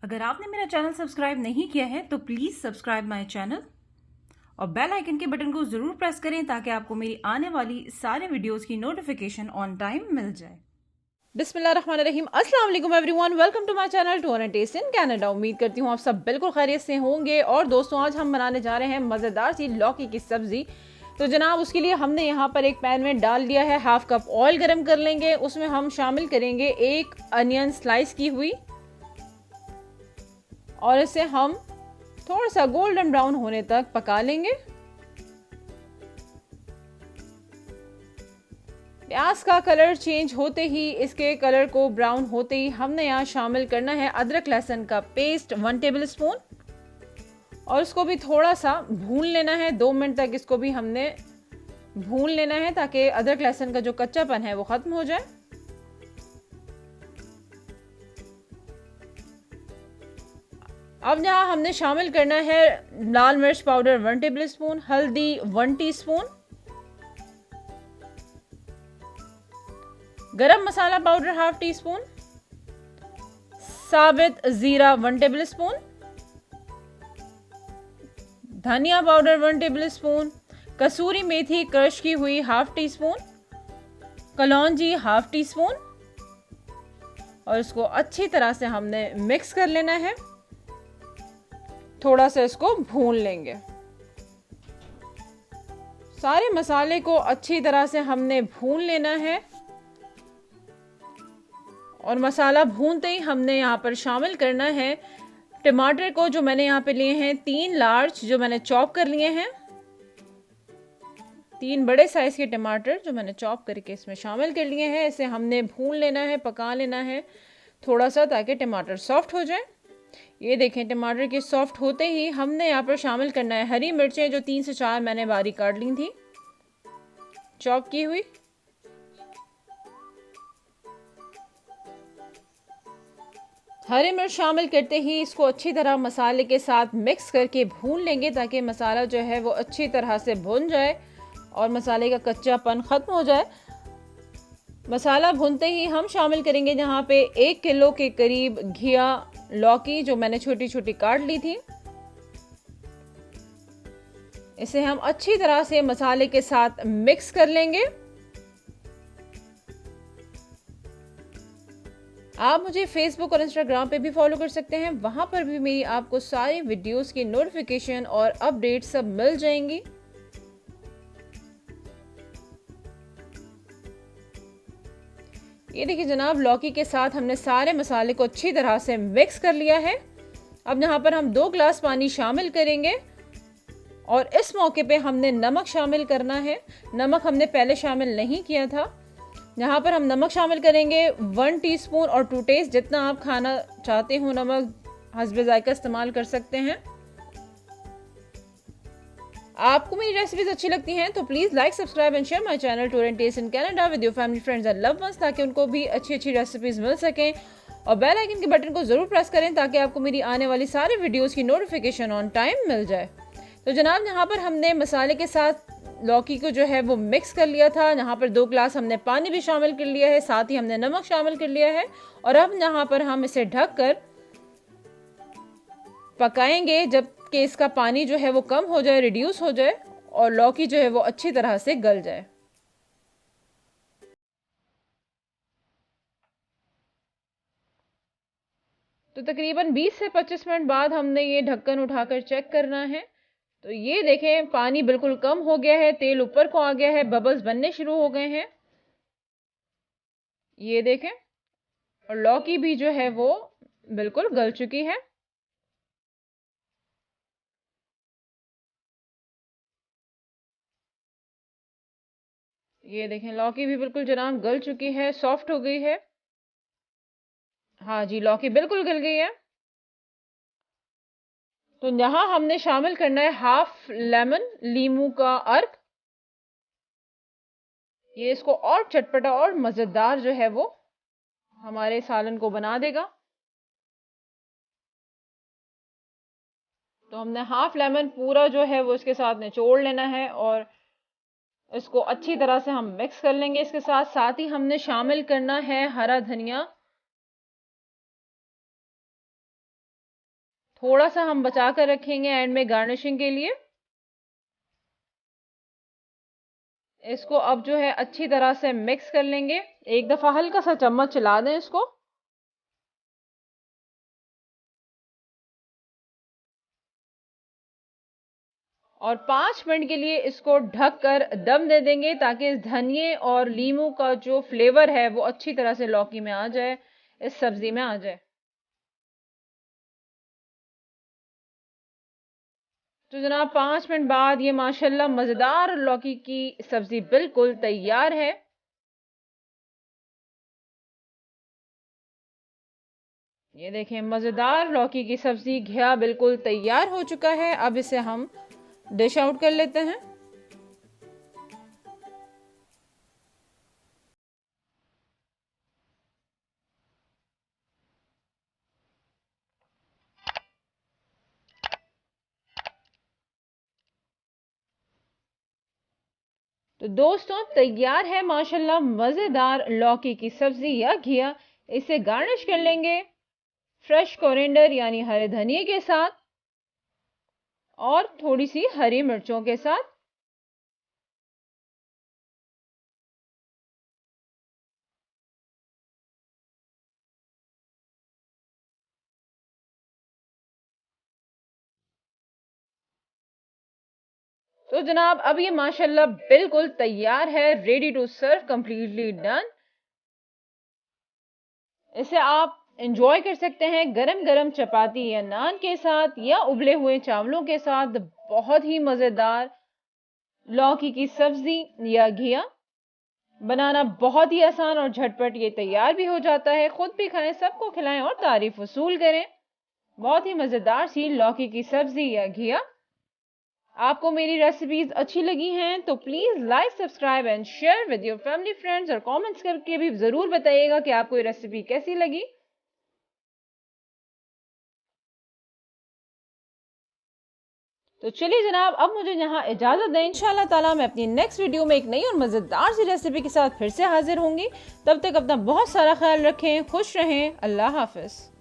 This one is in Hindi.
अगर आपने मेरा चैनल सब्सक्राइब नहीं किया है तो प्लीज़ सब्सक्राइब माय चैनल और बेल आइकन के बटन को ज़रूर प्रेस करें ताकि आपको मेरी आने वाली सारे वीडियोस की नोटिफिकेशन ऑन टाइम मिल जाए। बिस्मिल्लाहिर्रहमानिर्रहीम, अस्सलाम वालेकुम everyone, welcome to my channel tour and taste in Canada. उम्मीद करती हूँ आप सब बिल्कुल खैरियत से होंगे। और दोस्तों, आज हम बनाने जा रहे हैं मज़ेदार सी लौकी की सब्ज़ी। तो जनाब, उसके लिए हमने यहाँ पर एक पैन में डाल दिया है, हाफ कप ऑयल गर्म कर लेंगे। उसमें हम शामिल करेंगे एक अनियन स्लाइस की हुई और इसे हम थोड़ा सा गोल्डन ब्राउन होने तक पका लेंगे। प्याज का कलर चेंज होते ही, इसके कलर को ब्राउन होते ही हमने यहाँ शामिल करना है अदरक लहसुन का पेस्ट 1 टेबल स्पून और इसको भी थोड़ा सा भून लेना है। 2 मिनट तक इसको भी हमने भून लेना है ताकि अदरक लहसुन का जो कच्चापन है वो खत्म हो जाए। अब यहाँ हमने शामिल करना है लाल मिर्च पाउडर 1 टेबल स्पून, हल्दी 1 टीस्पून, गरम मसाला पाउडर 1/2 टीस्पून, साबित जीरा 1 टेबल स्पून, धनिया पाउडर 1 टेबल स्पून, कसूरी मेथी क्रश की हुई 1/2 टीस्पून, कलौंजी 1/2 टीस्पून और इसको अच्छी तरह से हमने मिक्स कर लेना है। थोड़ा सा इसको भून लेंगे। सारे मसाले को अच्छी तरह से हमने भून लेना है और मसाला भूनते ही हमने यहाँ पर शामिल करना है टमाटर को, जो मैंने यहाँ पे लिए हैं 3 लार्ज, जो मैंने चॉप कर लिए हैं। 3 बड़े साइज के टमाटर जो मैंने चॉप करके इसमें शामिल कर लिए हैं। इसे हमने भून लेना है, पका लेना है थोड़ा सा, ताकि टमाटर सॉफ्ट हो जाए। ये देखें, टमाटर के सॉफ्ट होते ही हमने यहाँ पर शामिल करना है हरी मिर्चें, जो 3 से 4 मैंने बारीक काट ली थी, चॉप की हुई। हरी मिर्च शामिल करते ही इसको अच्छी तरह मसाले के साथ मिक्स करके भून लेंगे ताकि मसाला जो है वो अच्छी तरह से भुन जाए और मसाले का कच्चापन ख़त्म हो जाए। मसाला भूनते ही हम शामिल करेंगे यहाँ पे 1 किलो के करीब घिया लौकी, जो मैंने छोटी छोटी काट ली थी। इसे हम अच्छी तरह से मसाले के साथ मिक्स कर लेंगे। आप मुझे फेसबुक और इंस्टाग्राम पे भी फॉलो कर सकते हैं, वहां पर भी मेरी आपको सारी वीडियोस की नोटिफिकेशन और अपडेट सब मिल जाएंगी। ये देखिए जनाब, लौकी के साथ हमने सारे मसाले को अच्छी तरह से मिक्स कर लिया है। अब यहाँ पर हम 2 गिलास पानी शामिल करेंगे और इस मौके पे हमने नमक शामिल करना है। नमक हमने पहले शामिल नहीं किया था। यहाँ पर हम नमक शामिल करेंगे 1 टीस्पून और टू टेस्ट, जितना आप खाना चाहते हो नमक हस्बे जायका इस्तेमाल कर सकते हैं। आपको मेरी रेसिपीज अच्छी लगती हैं तो please like, subscribe and share my channel tour and taste in Canada with your family, friends and loved ones, ताकि उनको भी अच्छी अच्छी रेसिपीज मिल सकें। और बेल आइकन के बटन को जरूर प्रेस करें ताकि आपको मेरी आने वाली सारी वीडियोस की नोटिफिकेशन ऑन टाइम मिल जाए। तो जनाब, यहाँ पर हमने मसाले के साथ लौकी को जो है वो मिक्स कर लिया था। यहाँ पर 2 गिलास हमने पानी भी शामिल कर लिया है, साथ ही हमने नमक शामिल कर लिया है। और अब यहाँ पर हम इसे ढककर पकाएंगे जब कि इसका पानी जो है वो कम हो जाए, रिड्यूस हो जाए और लौकी जो है वो अच्छी तरह से गल जाए। तो तकरीबन 20 से 25 मिनट बाद हमने ये ढक्कन उठाकर चेक करना है। तो ये देखें, पानी बिल्कुल कम हो गया है, तेल ऊपर को आ गया है, बबल्स बनने शुरू हो गए हैं। ये देखें, और लौकी भी जो है वो बिल्कुल गल चुकी है। ये देखें, लौकी भी बिल्कुल जनाब गल चुकी है, सॉफ्ट हो गई है। हाँ जी, लौकी बिल्कुल गल गई है। तो यहाँ हमने शामिल करना है हाफ लेमन, लीमू का अर्क। ये इसको और चटपटा और मजेदार जो है वो हमारे सालन को बना देगा। तो हमने हाफ लेमन पूरा जो है वो इसके साथ निचोड़ लेना है और इसको अच्छी तरह से हम मिक्स कर लेंगे। इसके साथ साथ ही हमने शामिल करना है हरा धनिया। थोड़ा सा हम बचा कर रखेंगे एंड में गार्निशिंग के लिए। इसको अब जो है अच्छी तरह से मिक्स कर लेंगे। एक दफा हल्का सा चम्मच चला दें इसको। और 5 मिनट के लिए इसको ढक कर दम दे देंगे ताकि इस धनिए और लीमू का जो फ्लेवर है वो अच्छी तरह से लौकी में आ जाए, इस सब्जी में आ जाए। तो जनाब 5 मिनट बाद ये माशाल्लाह मज़ेदार लौकी की सब्जी बिल्कुल तैयार है। ये देखें मज़ेदार लौकी की सब्जी घिया बिल्कुल तैयार हो चुका है। अब इसे हम डिश आउट कर लेते हैं। तो दोस्तों तैयार है माशाल्लाह मज़ेदार लौकी की सब्जी या घिया। इसे गार्निश कर लेंगे फ्रेश कोरिएंडर यानी हरे धनिए के साथ और थोड़ी सी हरी मिर्चों के साथ। तो जनाब अब ये माशाल्लाह बिल्कुल तैयार है, ready to serve, completely done. इसे आप एंजॉय कर सकते हैं गरम गरम चपाती या नान के साथ या उबले हुए चावलों के साथ। बहुत ही मज़ेदार लौकी की सब्जी या घिया बनाना बहुत ही आसान और झटपट ये तैयार भी हो जाता है। खुद भी खाएं, सबको खिलाएं और तारीफ वसूल करें। बहुत ही मज़ेदार सी लौकी की सब्जी या घिया। आपको मेरी रेसिपीज अच्छी लगी हैं तो please like, subscribe and share with your family friends और कमेंट्स करके भी ज़रूर बताइएगा कि आपको ये रेसिपी कैसी लगी। तो चलिए जनाब अब मुझे यहाँ इजाज़त दें। इंशाल्लाह ताला मैं अपनी नेक्स्ट वीडियो में एक नई और मज़ेदार सी रेसिपी के साथ फिर से हाजिर होंगी। तब तक अपना बहुत सारा ख्याल रखें, खुश रहें। अल्लाह हाफ़िज़।